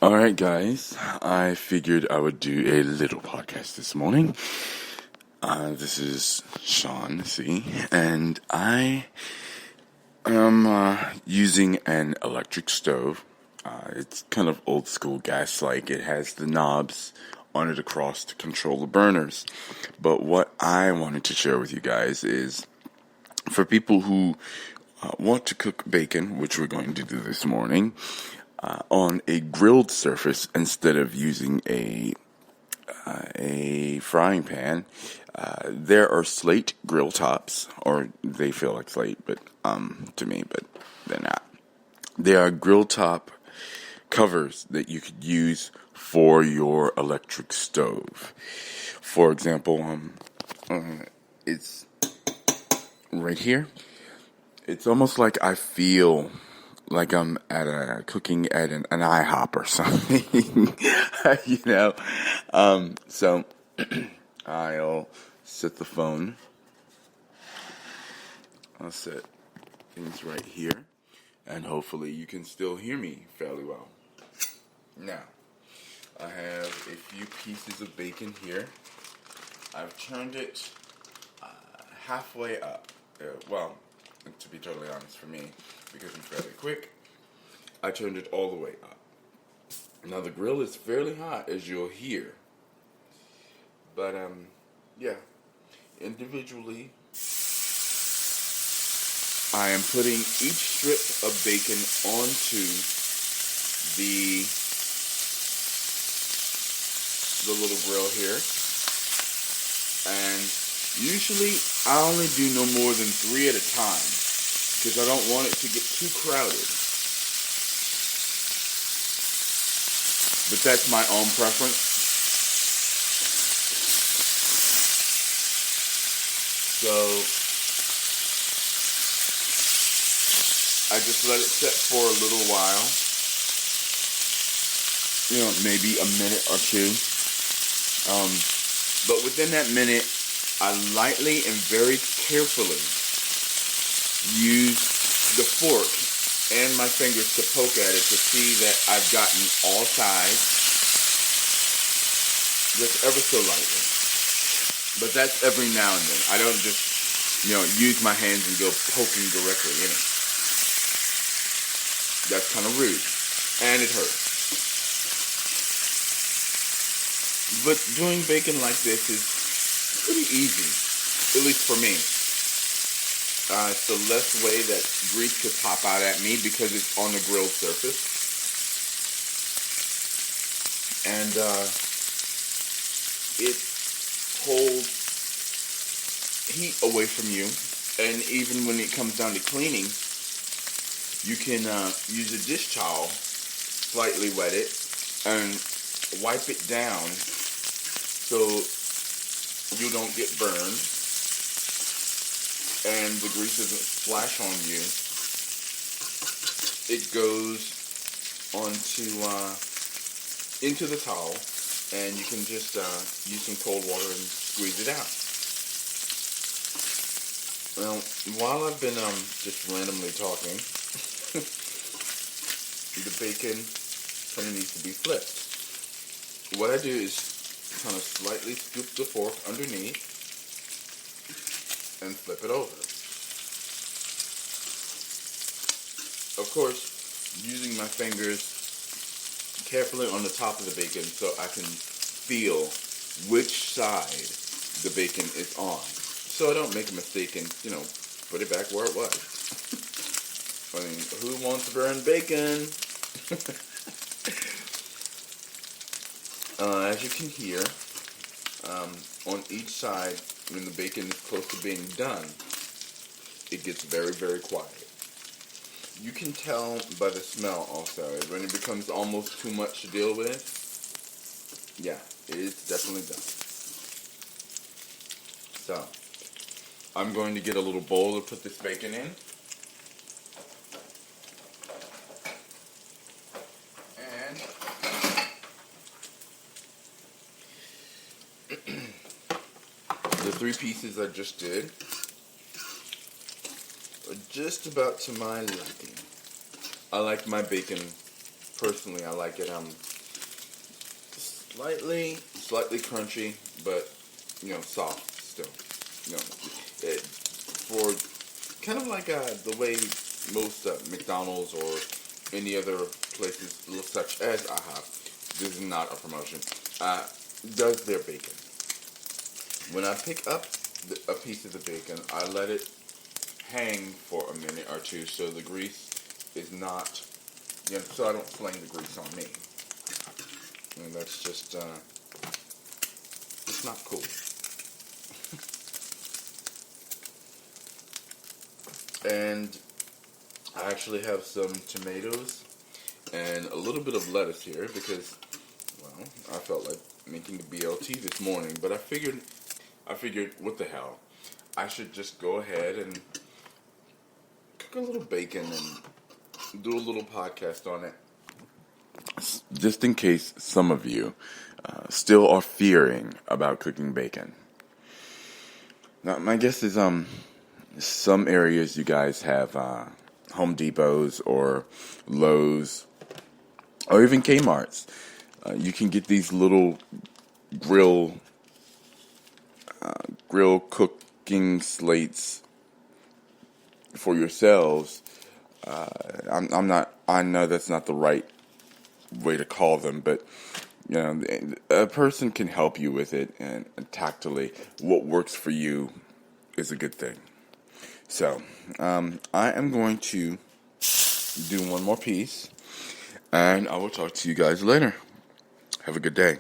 Alright, guys, I figured I would do a little podcast this morning. This is Sean C, and I am using an electric stove. It's kind of old school gas-like. It has the knobs on it across to control the burners. But what I wanted to share with you guys is for people who want to cook bacon, which we're going to do this morning, on a grilled surface instead of using a frying pan. There are slate grill tops, or they feel like slate, but to me, but they're not. There are grill top covers that you could use for your electric stove. For example, it's right here. It's almost like I feel like I'm cooking at an IHOP or something, you know. So I'll set the phone. I'll set things right here, and hopefully you can still hear me fairly well. Now, I have a few pieces of bacon here. I've turned it halfway up. Well, to be totally honest, for me, because I'm fairly quick, I turned it all the way up. Now the grill is fairly hot, as you'll hear. But yeah, individually, I am putting each strip of bacon onto the little grill here, and usually I only do no more than 3 at a time because I don't want it to get too crowded. But that's my own preference. So I just let it set for a little while. Maybe a minute or two. But within that minute, I lightly and very carefully use the fork and my fingers to poke at it to see that I've gotten all sides, just ever so lightly. But that's every now and then. I don't just, use my hands and go poking directly in it. That's kind of rude, and it hurts. But doing bacon like this is pretty easy, at least for me. It's the less way that grease could pop out at me because it's on the grilled surface. And it holds heat away from you. And even when it comes down to cleaning, you can use a dish towel, slightly wet it, and wipe it down so you don't get burned and the grease doesn't splash on you. It goes into the towel, and you can just use some cold water and squeeze it out. Well, while I've been just randomly talking, the bacon kind of needs to be flipped. What I do is kind of slightly scoop the fork underneath and flip it over. Of course, using my fingers carefully on the top of the bacon so I can feel which side the bacon is on, so I don't make a mistake and, put it back where it was. I mean, who wants to burn bacon? As you can hear, on each side, when the bacon is close to being done, it gets very, very quiet. You can tell by the smell also, when it becomes almost too much to deal with. Yeah, it is definitely done. So, I'm going to get a little bowl to put this bacon in. And the 3 pieces I just did are just about to my liking. I like my bacon, personally, I like it slightly crunchy, but soft still. For kind of like the way most McDonald's or any other places, such as IHOP, this is not a promotion, does their bacon. When I pick up a piece of the bacon, I let it hang for a minute or two so the grease is not, so I don't fling the grease on me. And that's just, it's not cool. And I actually have some tomatoes and a little bit of lettuce here because, well, I felt like making a BLT this morning, but I figured, what the hell? I should just go ahead and cook a little bacon and do a little podcast on it. Just in case some of you still are fearing about cooking bacon. Now, my guess is some areas you guys have Home Depots or Lowe's or even Kmart's. You can get these little grill cooking slates for yourselves. I know that's not the right way to call them, but a person can help you with it, and tactily, what works for you is a good thing. So, I am going to do one more piece, and I will talk to you guys later. Have a good day.